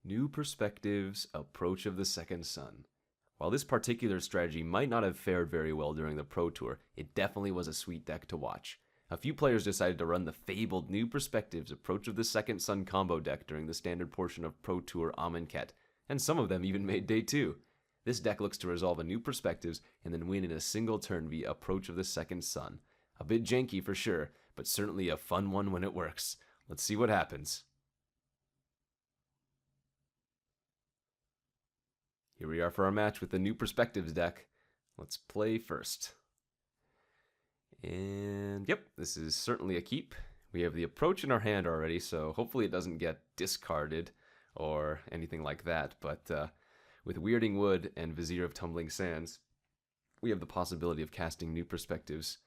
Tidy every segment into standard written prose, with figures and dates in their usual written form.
New Perspectives, Approach of the Second Sun. While this particular strategy might not have fared very well during the Pro Tour, it definitely was a sweet deck to watch. A few players decided to run the fabled New Perspectives Approach of the Second Sun combo deck during the standard portion of Pro Tour Amonkhet, and some of them even made Day 2. This deck looks to resolve a New Perspectives and then win in a single turn via Approach of the Second Sun. A bit janky for sure, but certainly a fun one when it works. Let's see what happens. Here we are for our match with the New Perspectives deck. Let's play first. And yep, this is certainly a keep. We have the approach in our hand already, so hopefully it doesn't get discarded or anything like that. But with Weirding Wood and Vizier of Tumbling Sands, we have the possibility of casting New Perspectives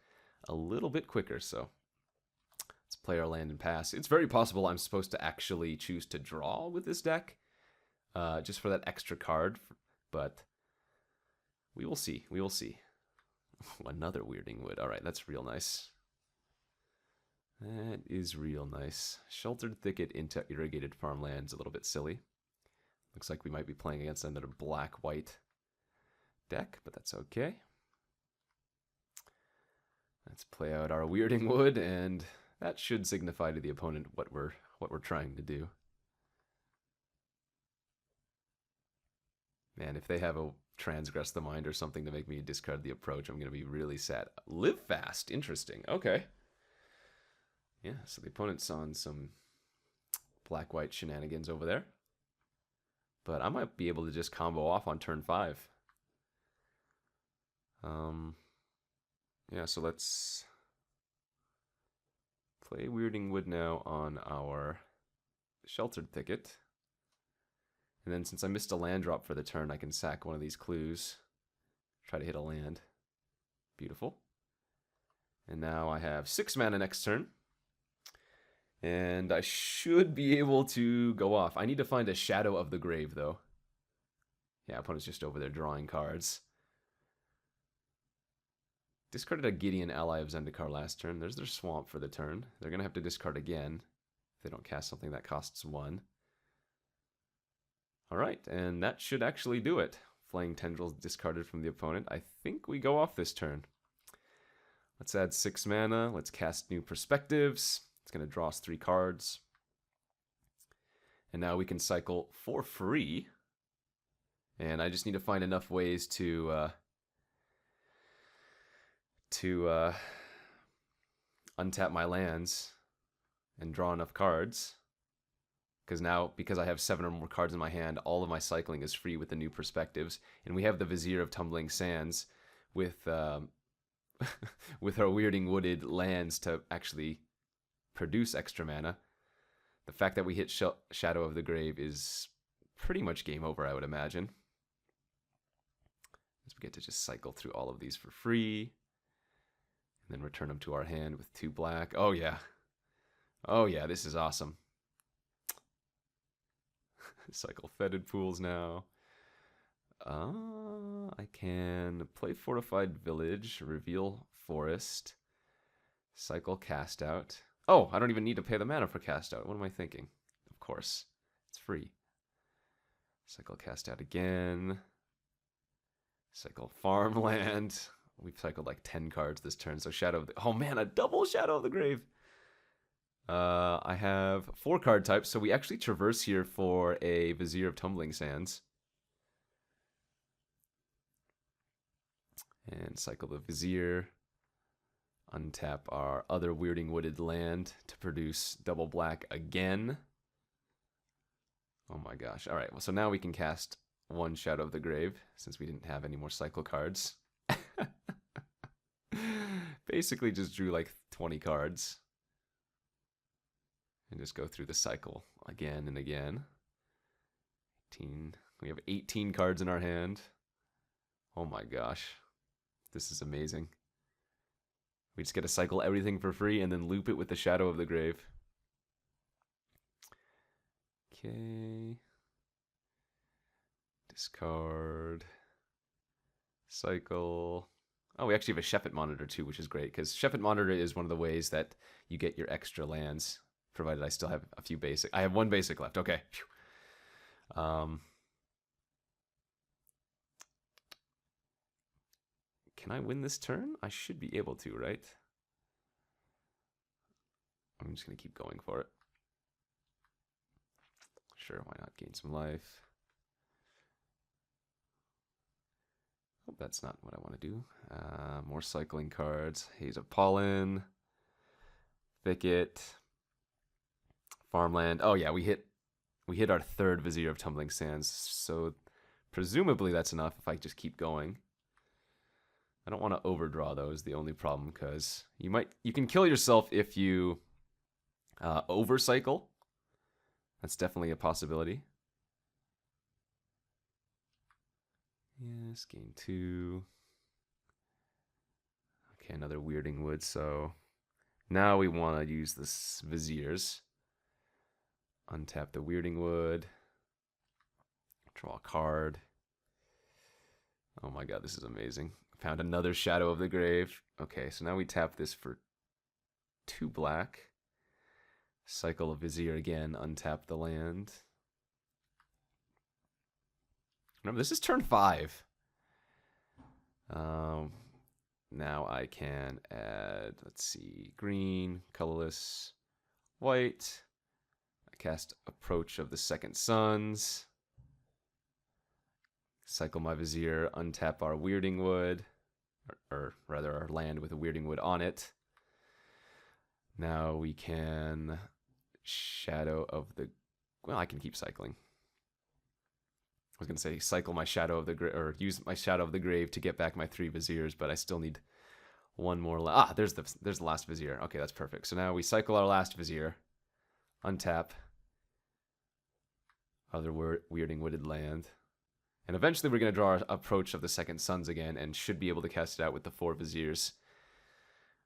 a little bit quicker. So let's play our land and pass. It's very possible I'm supposed to actually choose to draw with this deck, just for that extra card. But we will see. We will see. Another Weirding Wood. All right, that's real nice. That is real nice. Sheltered Thicket into Irrigated Farmland's a little bit silly. Looks like we might be playing against another black-white deck, but that's okay. Let's play out our Weirding Wood, and that should signify to the opponent what we're trying to do. Man, if they have a Transgress the Mind or something to make me discard the approach, I'm going to be really sad. Live Fast. Interesting. Okay. Yeah, so the opponent's on some black-white shenanigans over there. But I might be able to just combo off on turn 5. Yeah, so let's play Weirding Wood now on our Sheltered Thicket. And then since I missed a land drop for the turn, I can sack one of these clues. Try to hit a land. Beautiful. And now I have 6 mana next turn. And I should be able to go off. I need to find a Shadow of the Grave, though. Yeah, opponent's just over there drawing cards. Discarded a Gideon, ally of Zendikar last turn. There's their Swamp for the turn. They're going to have to discard again if they don't cast something that costs 1. Alright, and that should actually do it. Flaying Tendrils discarded from the opponent. I think we go off this turn. Let's add 6 mana. Let's cast New Perspectives. It's going to draw us 3 cards. And now we can cycle for free. And I just need to find enough ways to untap my lands and draw enough cards. Because I have 7 or more cards in my hand, all of my cycling is free with the New Perspectives. And we have the Vizier of Tumbling Sands with with our Weirding Wooded lands to actually produce extra mana. The fact that we hit Shadow of the Grave is pretty much game over, I would imagine. As we get to just cycle through all of these for free. And then return them to our hand with 2 black. Oh yeah. Oh yeah, this is awesome. Cycle Fetid Pools now. I can play Fortified Village, reveal Forest, cycle Cast Out. Oh, I don't even need to pay the mana for Cast Out. What am I thinking? Of course, it's free. Cycle Cast Out again. Cycle Farmland. We've cycled like 10 cards this turn, so Shadow of the... Oh man, a double Shadow of the Grave! I have 4 card types, so we actually traverse here for a Vizier of Tumbling Sands. And cycle the Vizier. Untap our other Weirding Wooded land to produce double black again. Oh my gosh. Alright, well, so now we can cast 1 Shadow of the Grave, since we didn't have any more cycle cards. Basically just drew like 20 cards. And just go through the cycle again and again. 18. We have 18 cards in our hand. Oh my gosh. This is amazing. We just get to cycle everything for free and then loop it with the Shadow of the Grave. Okay. Discard. Cycle. Oh, we actually have a Shepherd Monitor too, which is great, because Shepherd Monitor is one of the ways that you get your extra lands, provided I still have a few basic. I have 1 basic left. Okay. Can I win this turn? I should be able to, right? I'm just going to keep going for it. Sure, why not gain some life? Oh, that's not what I want to do. More cycling cards. Haze of Pollen. Thicket. Farmland. Oh yeah, we hit our third Vizier of Tumbling Sands, so presumably that's enough if I just keep going. I don't want to overdraw though, is the only problem, because you can kill yourself if you overcycle. That's definitely a possibility. Yes, gain 2. Okay, another Weirding Wood, so now we want to use this Viziers. Untap the Weirding Wood. Draw a card. Oh my god, this is amazing. Found another Shadow of the Grave. Okay, so now we tap this for 2 black. Cycle a Vizier again, untap the land. Remember, this is turn 5. Now I can add, let's see, green, colorless, white. I cast Approach of the Second Suns. Cycle my Vizier, untap our Weirding Wood, or rather our land with a Weirding Wood on it. Now we can Shadow of the... Well, I can keep cycling. I was going to say cycle my Shadow of the Grave, or use my Shadow of the Grave to get back my 3 Viziers, but I still need one more. There's the last Vizier. Okay, that's perfect. So now we cycle our last Vizier, untap other Weirding Wooded land. And eventually we're going to draw our Approach of the Second Suns again and should be able to cast it out with the 4 Viziers.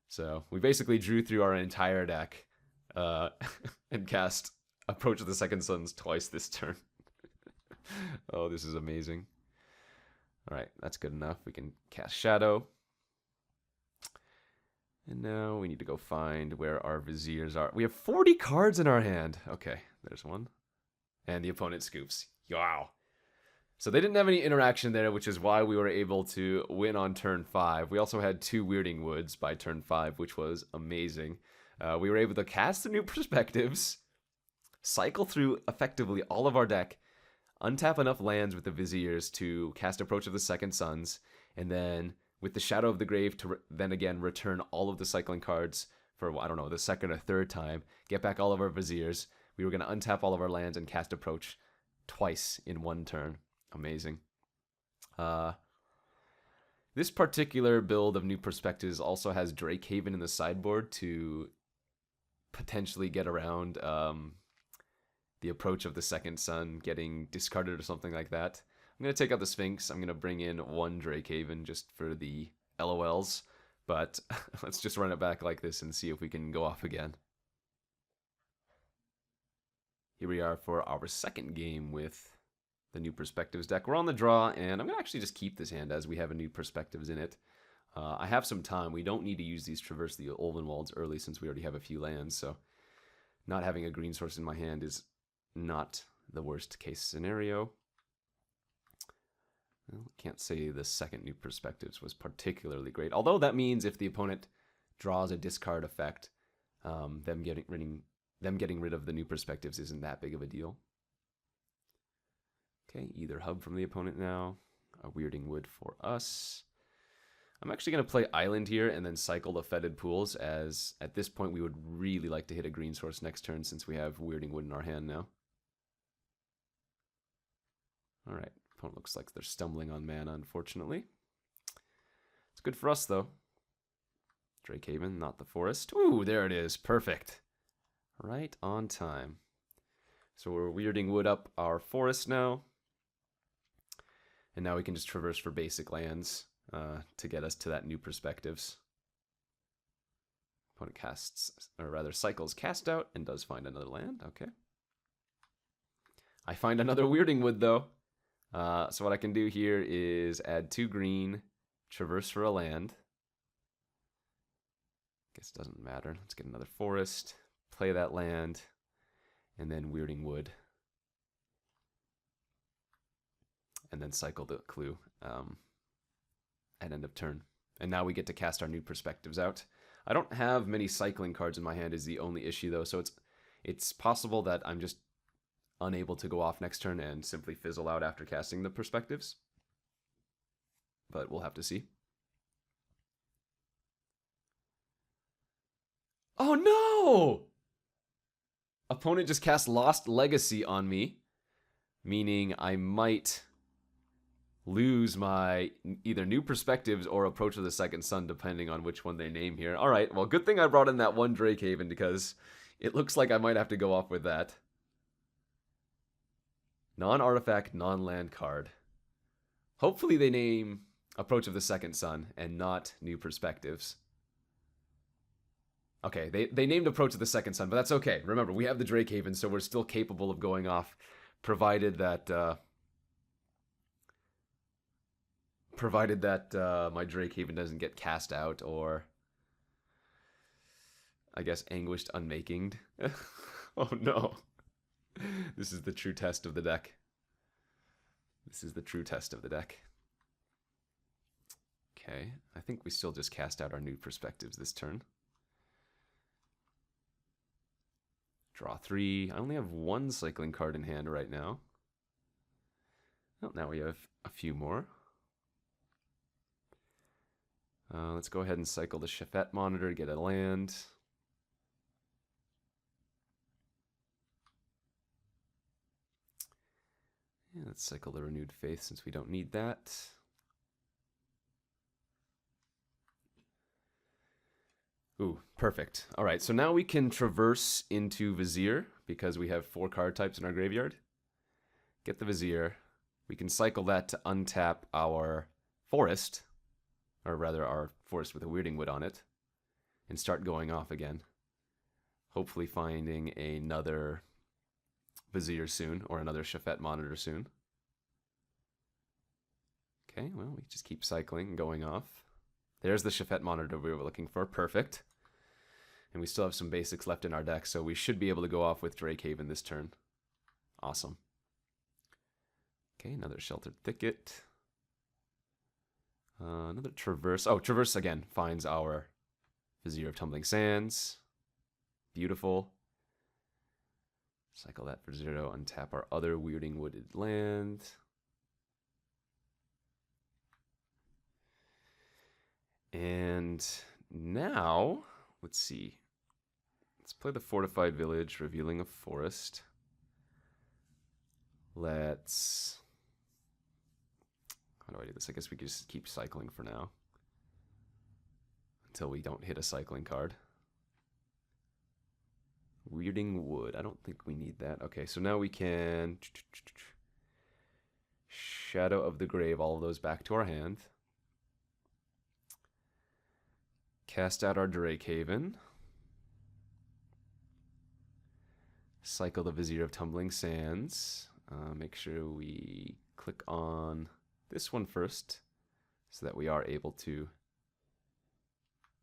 So we basically drew through our entire deck and cast Approach of the Second Suns twice this turn. Oh, this is amazing. All right, that's good enough. We can cast Shadow. And now we need to go find where our Viziers are. We have 40 cards in our hand. Okay, there's one. And the opponent scoops. Wow. So they didn't have any interaction there, which is why we were able to win on turn 5. We also had 2 Weirding Woods by turn 5, which was amazing. We were able to cast the new perspectives, cycle through effectively all of our deck, untap enough lands with the Viziers to cast Approach of the Second Suns, and then with the Shadow of the Grave to then again return all of the cycling cards for, I don't know, the second or third time, get back all of our Viziers. We were going to untap all of our lands and cast Approach twice in one turn. Amazing. This particular build of New Perspectives also has Drakehaven in the sideboard to potentially get around the Approach of the Second Sun getting discarded or something like that. I'm going to take out the Sphinx. I'm going to bring in 1 Drakehaven just for the LOLs. But let's just run it back like this and see if we can go off again. Here we are for our second game with the New Perspectives deck. We're on the draw, and I'm going to actually just keep this hand as we have a New Perspectives in it. I have some time. We don't need to use these Traverse the Ulvenwalds early since we already have a few lands, so not having a green source in my hand is not the worst case scenario. Well, can't say the second New Perspectives was particularly great, although that means if the opponent draws a discard effect, them getting rid of the New Perspectives isn't that big of a deal. Okay, either hub from the opponent now, a Weirding Wood for us. I'm actually going to play Island here and then cycle the Fetid Pools, as at this point we would really like to hit a green source next turn since we have Weirding Wood in our hand now. Alright, opponent looks like they're stumbling on mana, unfortunately. It's good for us, though. Drakehaven, not the forest. Ooh, there it is. Perfect. Right on time. So we're Weirding Wood up our forest now. And now we can just traverse for basic lands to get us to that New Perspectives. Opponent casts, or rather cycles Cast Out and does find another land. Okay. I find another Weirding Wood, though. So what I can do here is add 2 green, traverse for a land. Guess it doesn't matter. Let's get another forest, play that land, and then Weirding Wood. and then cycle the clue at end of turn. And now we get to cast our new perspectives out. I don't have many cycling cards in my hand is the only issue though, so it's possible that I'm just unable to go off next turn and simply fizzle out after casting the perspectives. But we'll have to see. Oh no! Opponent just cast Lost Legacy on me, meaning I might lose my either New Perspectives or Approach of the Second Sun, depending on which one they name here. All right, well, good thing I brought in that one Drakehaven because it looks like I might have to go off with that. Non-artifact, non-land card. Hopefully they name Approach of the Second Sun and not New Perspectives. Okay, they named Approach of the Second Sun, but that's okay. Remember, we have the Drakehaven, so we're still capable of going off, provided that my Drakehaven doesn't get cast out or, I guess, Anguished Unmakinged. Oh no. This is the true test of the deck. This is the true test of the deck. Okay, I think we still just cast out our New Perspectives this turn. Draw 3. I only have one cycling card in hand right now. Well, now we have a few more. Let's go ahead and cycle the Shafet Monitor to get a land. Yeah, let's cycle the Renewed Faith since we don't need that. Ooh, perfect. All right, so now we can traverse into Vizier because we have 4 card types in our graveyard. Get the Vizier. We can cycle that to untap our forest, or rather our forest with a Weirding Wood on it, and start going off again. Hopefully finding another Vizier soon, or another Shafet Monitor soon. Okay, well, we just keep cycling and going off. There's the Shafet Monitor we were looking for. Perfect. And we still have some basics left in our deck, so we should be able to go off with Drakehaven this turn. Awesome. Okay, another Sheltered Thicket. Another Traverse. Oh, Traverse again finds our Vizier of Tumbling Sands. Beautiful. Cycle that for 0, untap our other Weirding Wooded land. And now, let's see. Let's play the Fortified Village, revealing a forest. Let's... How do I do this? I guess we can just keep cycling for now. Until we don't hit a cycling card. Weirding Wood. I don't think we need that. Okay, so now we can... Shadow of the Grave, all of those back to our hand. Cast out our Drakehaven. Cycle the Vizier of Tumbling Sands. Make sure we click on this one first so that we are able to...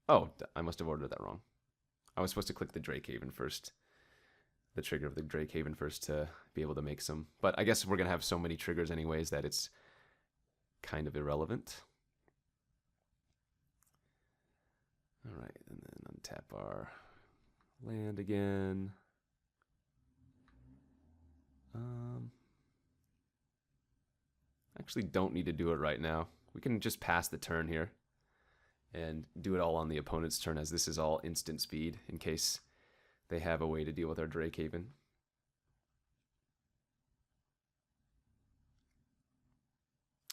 Oh, I must have ordered that wrong. I was supposed to click the Drakehaven first. The trigger of the Drakehaven first to be able to make some... But I guess we're going to have so many triggers anyways that it's kind of irrelevant. All right, and then untap our land again. Actually don't need to do it right now. We can just pass the turn here and do it all on the opponent's turn, as this is all instant speed in case they have a way to deal with our Drakehaven.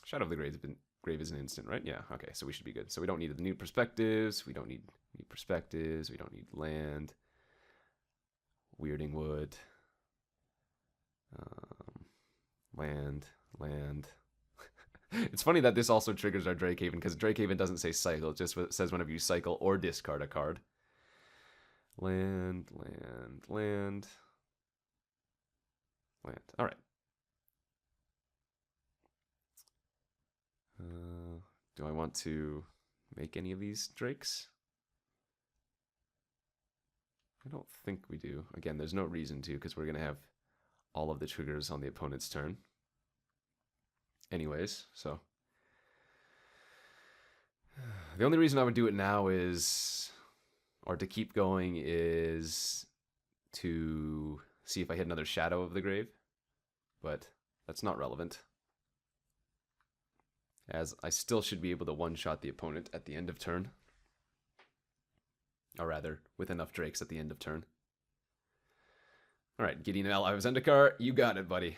Shadow of the Grave is an instant, right? Yeah, okay, so we should be good. So we don't need the New Perspectives, we don't need New Perspectives, we don't need land, Weirding Wood, land. It's funny that this also triggers our Drakehaven, because Drakehaven doesn't say cycle, it just says whenever you cycle or discard a card. Land. All right. Do I want to make any of these drakes? I don't think we do. Again, there's no reason to, because we're going to have all of the triggers on the opponent's turn. anyways, so. The only reason I would do it now is, or to keep going, is to see if I hit another Shadow of the Grave, but that's not relevant, as I still should be able to one-shot the opponent at the end of turn. Or rather, with enough Drakes at the end of turn. Alright, Gideon and Ally of Zendikar, you got it, buddy.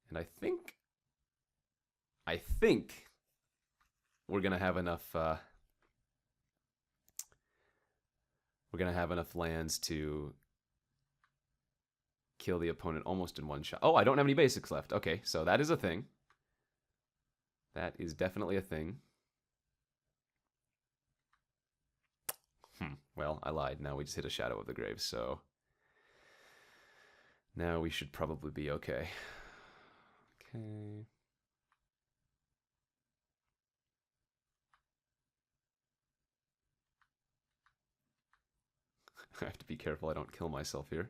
And I think we're gonna have enough lands to kill the opponent almost in one shot. Oh, I don't have any basics left. Okay, so that is a thing. That is definitely a thing. Well, I lied. Now we just hit a Shadow of the Grave, so now we should probably be okay. Okay. I have to be careful I don't kill myself here.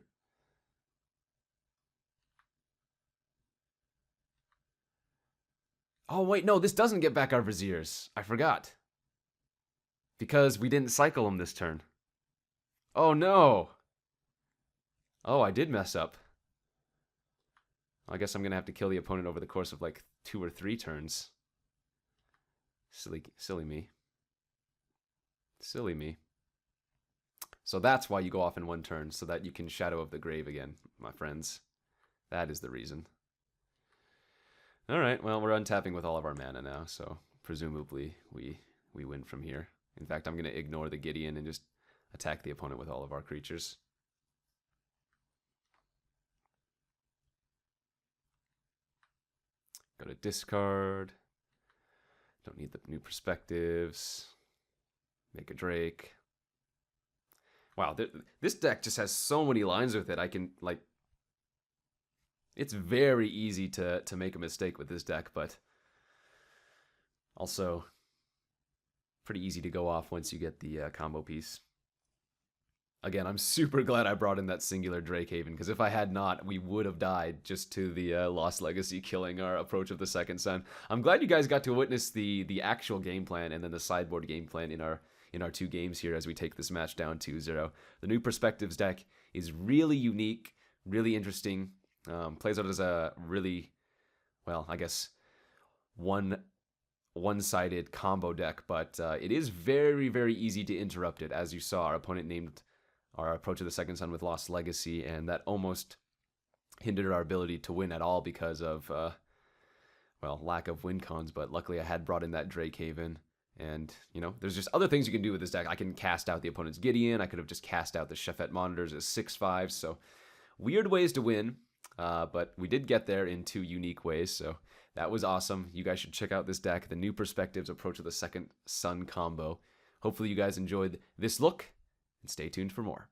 Oh, wait, no, this doesn't get back our Viziers. I forgot. Because we didn't cycle them this turn. Oh, no. Oh, I did mess up. I guess I'm going to have to kill the opponent over the course of like 2 or 3 turns. Silly me. Silly me. So that's why you go off in 1 turn, so that you can Shadow of the Grave again, my friends. That is the reason. Alright, well, we're untapping with all of our mana now, so presumably we win from here. In fact, I'm going to ignore the Gideon and just attack the opponent with all of our creatures. Go to discard. Don't need the new perspectives. Make a Drake. Wow, this deck just has so many lines with it. I can, like... It's very easy to make a mistake with this deck, but... also... pretty easy to go off once you get the combo piece. Again, I'm super glad I brought in that singular Drakehaven, because if I had not, we would have died just to the Lost Legacy killing our Approach of the Second Sun. I'm glad you guys got to witness the actual game plan and then the sideboard game plan in our 2 games here as we take this match down 2-0. The New Perspectives deck is really unique, really interesting. Plays out as a really, well, I guess, one-sided combo deck, but it is very, very easy to interrupt it. As you saw, our opponent named our Approach of the Second Sun with Lost Legacy, and that almost hindered our ability to win at all because of, well, lack of win cons, but luckily I had brought in that Drakehaven, and, you know, there's just other things you can do with this deck. I can cast out the opponent's Gideon, I could have just cast out the Shefet Monitors as 6/5, so weird ways to win, but we did get there in 2 unique ways, so that was awesome. You guys should check out this deck, the New Perspectives Approach of the Second Sun combo. Hopefully you guys enjoyed this look, and stay tuned for more.